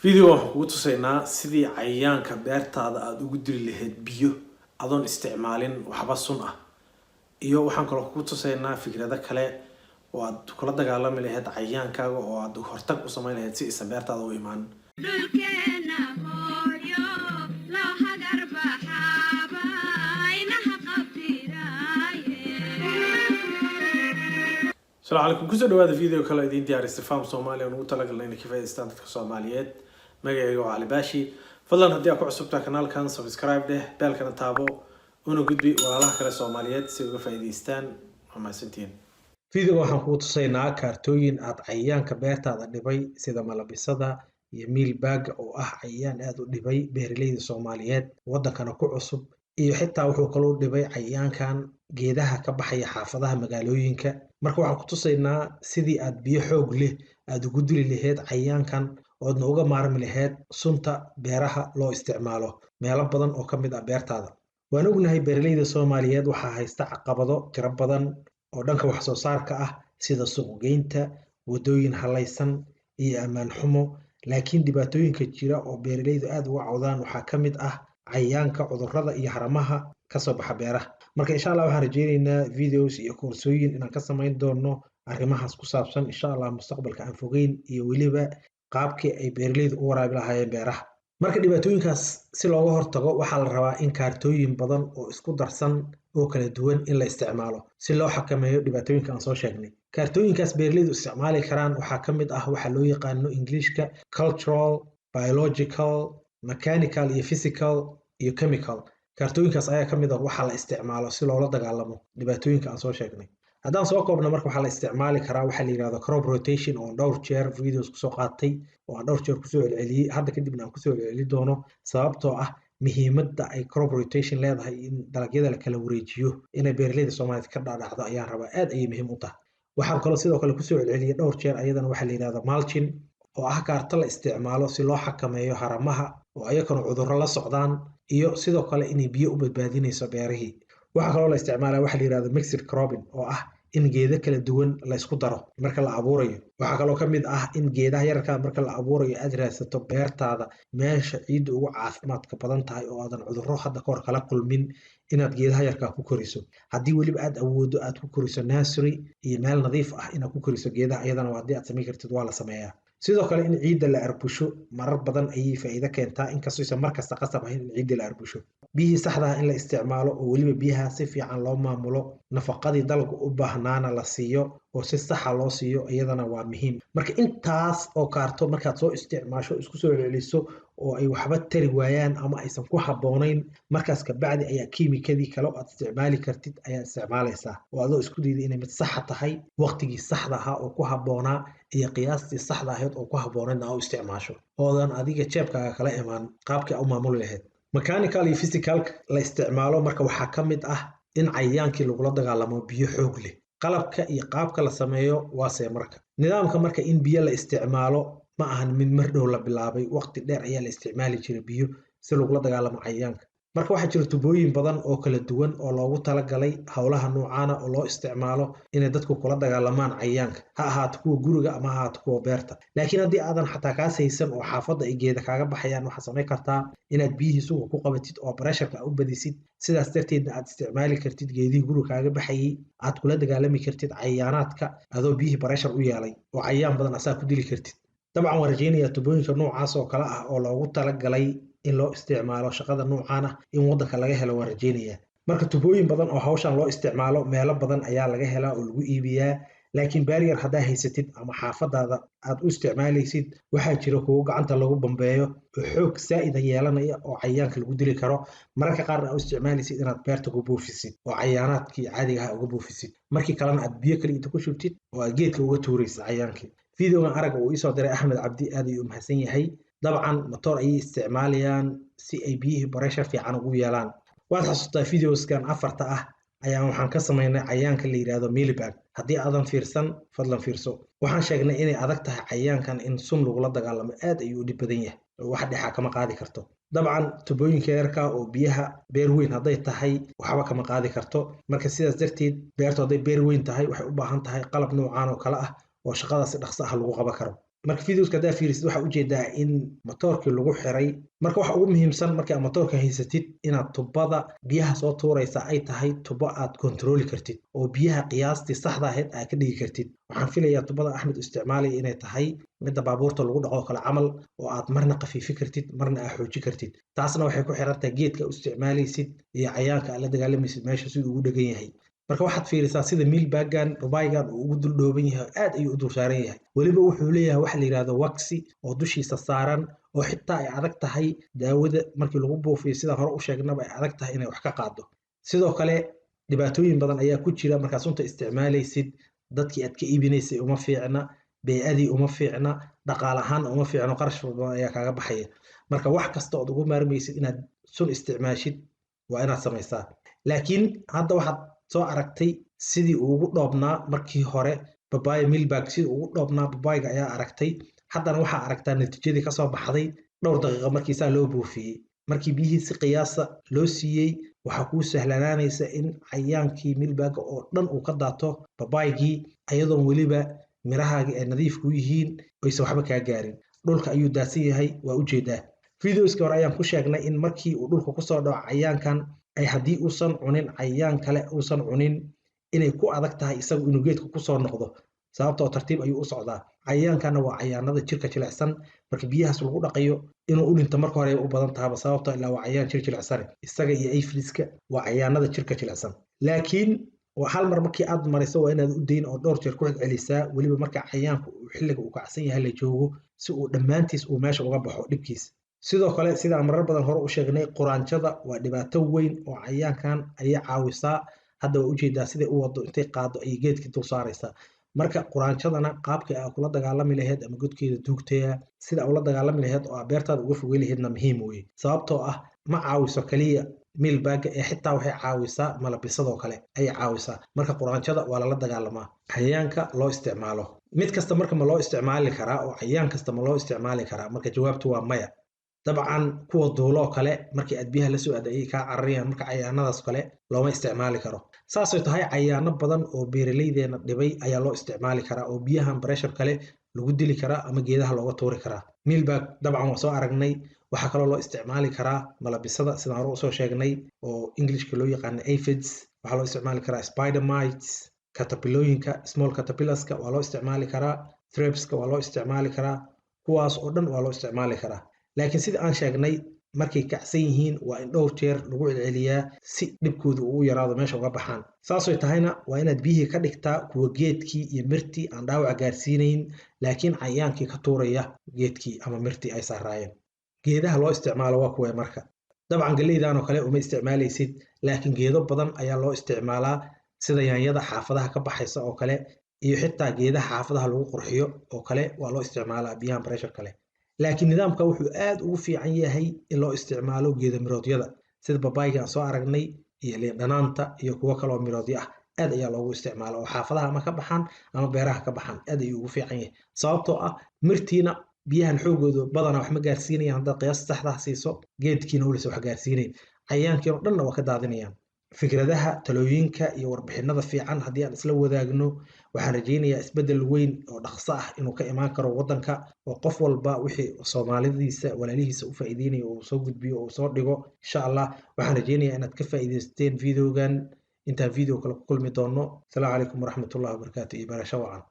Video waxaan kugu tusaynaa sidii cayayaanka beertaada aad ugu dili lahayd biyo adoon isticmaalin waxba sun ah. Iyo waxaan kaloo kugu tusaynaa fikrado kale oo aad kula dagaalami lahayd cayayaankaaga oo aad hortag u samayn lahayd si aysan beertaada u imaan. السلام عليكم كل سنة وهذا فيديو كلا يدين ديار استفهام صومالي ونقول لك إنك كيف استانت كصوماليات مجا على باشي فضلا هدي أكو عصبتك كنال كان سبسكرايب ده بالكنا تابو ونقول بي ولا كلا صوماليات سيبقى فايديستان وما سنتين فيديو waxaan ku tusaynaa kaartooyin aad cayayaanka beertaada dhibay sida malabisada iyo mealbag oo ah cayayaan aad u dhibay beeraleyda Soomaaliyeed wadankana ku cusub iyo xitaa wuxuu kaloo dhibay cayayaankan geedaha ka baxaya xaafadaha magaalooyinka marka waxaan ku tusaynaa sidii aad biyo xoog leh aad ugu dili lahayd cayayaankan oo aad uga maarmi lahayd sunta beeraha loo isticmaalo meelo badan oo ka mid ah beertaada waan ognahay beeraleyda Soomaaliyeed waxa haysta caqabado tiro badan oo dhanka wax soo saarka ah sida suuq geynta wadooyin halaysan iyo amaan xumo laakiin dhibaatooyinka jira oo beeraleydu aad uga cawdaan waxa ka mid ah cayayaanka cudurrada iyo haramaha ka soo baxa beeraha marka insha Allah waxaan rajaynaynaa videos iyo koorsooyin inaan ka samayn doono arrimahaas ku saabsan insha Allah mustaqbalka aan fogeyn iyo waliba qaabkii ay beeraleydu u waraabi lahaayeen beeraha marka dhibaatooyinkaas si looga hortago waxaa la rabaa in kaartooyin badan oo isku darsan oo kala duwan in la isticmaalo si loo xakameeyo dhibaatooyinka aan soo sheegnay kaartooyinkaas beeraleydu isticmaali karaan waxaa ka mid ah waxa loo yaqaano Englishka cultural biological mechanical iyo physical iyo chemical kaartooyinkaas ayaa ka mid ah waxa la isticmaalo si loola dagaalamo dhibaatooyinka aan soo sheegnay haddaan soo koobno marka waxa la isticmaali karaa waxa la yiraahdo crop rotation oo dhowr jeer videos ku soo qaatay oo aan dhowr jeer ku soo celceliyay hadda kadibna aan ku soo celceli doono sababtoo ah muhiimadda ay crop rotation leedahay in dalagyada la kala wareejiyo inay beeraleyda Soomaaliyeed ka dhacdo ayaan rabaa aad ay muhiim u tahay waxaan kaloo sidoo kale ku soo celceliyay dhowr jeer ayadana waxa la yiraahdo mulching oo ah kaarta la isticmaalo si loo xakameeyo haramaha oo ayagana cudurro la socdaan iyo sidoo kale inay biyo u badbaadinayso beerihii waxa kaloo la isticmaalaa waxa la yiraahdo mixed cropping oo ah in geedo kala duwan la isku daro marka la abuurayo waxa kaloo ka mid ah in geedaha yarka marka la abuurayo aad raadsato beertaada meesha ciidda ugu caafimaadka badan tahay oo aadan cudurro hadda ka hor kala kulmin inaad geedaha yarka ku koriso haddii waliba aad awoodo aad ku koriso nursery iyo meel nadiif ah inaad ku koriso geedaha iyadana waa haddii aad samayn kartid waa la sameeyaa sidoo kale in ciidda la arbusho marar badan ayay faa'iido keentaa inkastoo aysan mar kasta qasab ahayn in ciidda la arbusho biyihii saxda ah in la isticmaalo oo waliba biyaha si fiican loo maamulo nafaqadii dalagga u baahnaana la siiyo oo si saxa loo siiyo iyadana waa muhiim marka intaas oo kaarto markaad soo isticmaasho isku soo celiso oo ay waxba tari waayaan ama aysan ku habboonayn markaas ka bacdi ayaa kiimikadii kale oo aad isticmaali kartid ayaa isticmaalaysaa oo adoo isku dayday inay mid sax tahay waqtigii saxda ahaa oo ku habboonaa iyo qiyaastii saxda ahayd oo ku habboonayd oo isticmaasho oodan adiga jeebkaaga kala imaan qaabkii aad u maamuli lahayd mechanical iyo physical la isticmaalo marka waxaa ka mid ah in cayayaankii lagula dagaalamo biyo xoog leh qalabka iyo qaabka la sameeyo waase marka nidaamka marka in biyo la isticmaalo ma ahan mid mar dhow la bilaabay waqti dheer ayaa la isticmaali jiray biyo si lagula dagaalamo cayayaanka marka waxaa jira tubooyin badan oo kala duwan oo loogu talagalay hawlaha noocaana oo loo isticmaalo inay dadku kula dagaalamaan cayayaanka ha ahaato kuwa guriga ama ha ahaato kuwa beerta laakiin haddii aadan xataa kaas haysan oo xaafadda ay geeda kaaga baxayaan waxaad samayn kartaa inaad biyihii suuqa ku qabatid oo pressureka u badisid sidaas darteedna aad isticmaali kartid geedihii guriga kaaga baxayay aad kula dagaalami kartid cayayaanaadka adoo biyihii pressure u yeelay oo cayayaan badan asaa ku dili kartid dabcan waan rajaynayaa tubooyinka noocaas oo kale ah oo loogu talagalay in loo isticmaalo shaqada noocan ah in waddanka laga helo waan rajaynayaa marka tubooyin badan oo hawshan loo isticmaalo meelo badan ayaa laga helaa oo lagu iibiyaa laakiin barrier haddaa haysatid ama xaafadaada aad u isticmaalaysid waxaa jira kuwo gacanta lagu bambeeyo oo xoog saa'ida yeelanaya oo cayayaanka lagu dili karo mararka qaarna aad u isticmaalaysid inaad beerta ku buufisid oo cayayaanaadkii caadiga ah uga buufisid markii kalena aad biyo kale inta ku shubtid oo aad geedka uga tuuraysid cayayaankii videogan aragga uu isoo diray Axmed Cabdi aad ayuu mahadsan yahay dabcan motor ayay isticmaalayaan si ay biyihii pressure fiican ugu yeelaan waad xasuustaa videoskan afarta ah ayaan waxaan ka samaynay cayayaanka la yiraahdo mealbag haddii aadan fiirsan fadlan fiirso waxaan sheegnay inay adag tahay cayayaankan in sun lagula dagaalamo aad ayuu u dhib badan yahay oo wax dhexa kama qaadi karto dabcan tubooyinka yarka oo biyaha beer weyn hadday tahay waxba kama qaadi karto marka sidaas darteed beertu hadday beer weyn tahay waxay u baahan tahay qalab noocan oo kale ah oo shaqadaasi dhaqso ah lagu qaban karo marka videoska hadaa fiirisid waxaa ujeedaa in matoorkii lagu xiray. marka waxa ugu muhiimsan markii aad matoorka haysatid inaad tubada biyaha soo tuuraysa ay tahay tubo aad kontrooli kartid oo biyaha qiyaastii saxda ahayd aad ka dhigi kartid. waxaan filayaa tubada Axmed isticmaalaya inay tahay midda baabuurta lagu dhaqo kale camal oo aad marna qafiifi kartid marna aad xooji kartid. taasna waxay ku xiran tahay geedka u isticmaalaysid iyo cayaanka aad la dagaalamaysid meesha siduu ugu dhegan yahay. marka waxaad fiirisaa sida mealbaggan babaygan uu ugu dul dhooban yahay aad ayuu u dul saaran yahay. weliba wuxuu leeyahay waxa la yidhahdo waxi oo dushiisa saaran oo xitaa ay adag tahay daawada markii lagu buufiyo sida hore u sheegnaba ay adag tahay inay wax ka qaado. sidoo kale dhibaatooyin badan ayaa ku jira markaad sunta isticmaalaysid. dadkii aad ka iibinaysay uma fiicna, bey'adii uma fiicna, dhaqaale ahaan uma fiicno, qarash badan ayaa kaaga baxaya. marka wax kasta ood ugu maarmaysid inaad sun isticmaashid waa inaad samaysaa. laakiin hadda waxaad soo aragtay sidii uu ugu dhoobnaa markii hore babaya mealbag sidii ugu dhoobnaa babayga ayaa aragtay. haddana waxaa aragtaa natiijadii kasoo baxday dhowr daqiiqo markiisaa loo buufiyey. markii biyihii si qiyaasa loo siiyey waxaa kuu sahlanaanaysa in cayaankii mealbagga oo dhan uu ka daato babaygii ayadoon weliba mirahaagii ay nadiif ku yihiin oysan waxba kaa gaarin. dhulka ayuu daadsan yahay waa ujeedaa. videoskii hore ayaan ku sheegnay in markii uu dhulka kusoo dhaco cayaankan ay haddii uusan cunin cayaan kale uusan cunin inay ku adag tahay isagu inuu geedka kusoo noqdo sababtoo tartiib ayuu u socdaa. cayaankana waa cayaanada jirka jilicsan marka biyahaas lagu dhaqayo inuu u dhinto marka hore u badan tahaba sababtoo ilaa waa cayaan jir jilicsan. isaga iyo aphids-ka waa cayaanada jirka jilicsan. laakiin hal mar markii aad mariso waa inaad u dayn oo dhowr jeer ku celcelisaa weliba marka cayaanku uu xilliga uu kacsan yahay la joogo si uu dhammaantiis uu meesha uga baxo dhibkiis. sidoo kale sidaan marar badan hore u sheegnay quraanjada waa dhibaato weyn oo cayaankan ayay caawisaa. hadda waa ujeedaa siday u wado intay qaado ayay geedkii dul saaraysaa. marka quraanjadana qaabkii aad kula dagaalami lahayd ama godkeeda duugtaya sida ula dagaalami lahayd oo aad beertaada uga fogey lahaydna muhiim weye. sababtoo ah ma caawiso kaliya mealbagga ee xitaa waxay caawisaa malabisadoo kale ayay caawisaa. marka quraanjada waa lala dagaalamaa. cayayaanka loo isticmaalo mid kasta marka ma loo isticmaali karaa oo cayayaan kasta ma loo isticmaali karaa? marka jawaabtu waa maya. dabcan kuwa duuloo kale markii aad biyaha la soo aada ayay kaa cararayaan. marka cayayaanadaas kale looma isticmaali karo. saasay tahay cayayaano badan oo beeraleydeena dhibay ayaa loo isticmaali karaa oo biyahan pressure kale lagu dili karaa ama geedaha looga tuuri karaa. mealbag dabcan waa soo aragnay. waxaa kaloo loo isticmaali karaa malabisada sidaan hore usoo sheegnay oo englishka loo yaqaano aphids. waxaa loo isticmaali karaa spider mites, caterpillooyinka small caterpillarska waa loo isticmaali karaa, thrips-ka waa loo isticmaali karaa. kuwaas oo dhan waa loo isticmaali karaa. laakiin sida aan sheegnay markay kacsan yihiin waa in dhowr jeer lagu celceliyaa si dhibkooda uu yaraado meesha uga baxaan. saasay tahayna waa inaad biyihii ka dhigtaa kuwa geedkii iyo mirtii aan dhaawac gaarsiinayn laakiin cayaankii ka tuuraya geedkii ama mirtii ay saaraayeen. geedaha loo isticmaalo waa kuwa marka dabcan galleydan oo kale uma isticmaalaysid laakiin geedo badan ayaa loo isticmaalaa sida yaanyada xaafadaha ka baxaysa oo kale iyo xitaa geedaha xaafadaha lagu qurxiyo oo kale waa loo isticmaalaa biyahan pressure kale. laakiin nidaamka wuxuu aad ugu fiican yahay in loo isticmaalo geeda miroodyada sida babayga aan soo aragnay iyo liin dhanaanta iyo kuwo kaloo miroodyo ah. aad ayaa loogu isticmaala oo xaafadaha ama ka baxaan ama beeraha ka baxaan. aad ayuu ugu fiican yahay sababtoo ah mirtiina biyahan xoogooda badanaa wax ma gaarsiinayaan haddaad qiyaasta saxda siiso. geedkiina weliisa wax gaarsiinayn. cayayaankiina o dhanna waa ka daadinayaan. fikradaha talooyinka iyo warbixinada fiican haddii aan isla wadaagno waxaan rajaynayaa isbeddel weyn oo dhaqso ah inuu ka imaan karo waddanka oo qof walba wixii soomaalidiisa walaalihiisa u faa'iideynaya uu soo gudbiyo oo soo dhigo. insha allah waxaan rajaynayaa inaad ka faa'iidaysteen videogan. intaan video kale ku kulmi doono. asalaamu calaykum waraxmatullahi wabarakaatu iyo barasho wacan.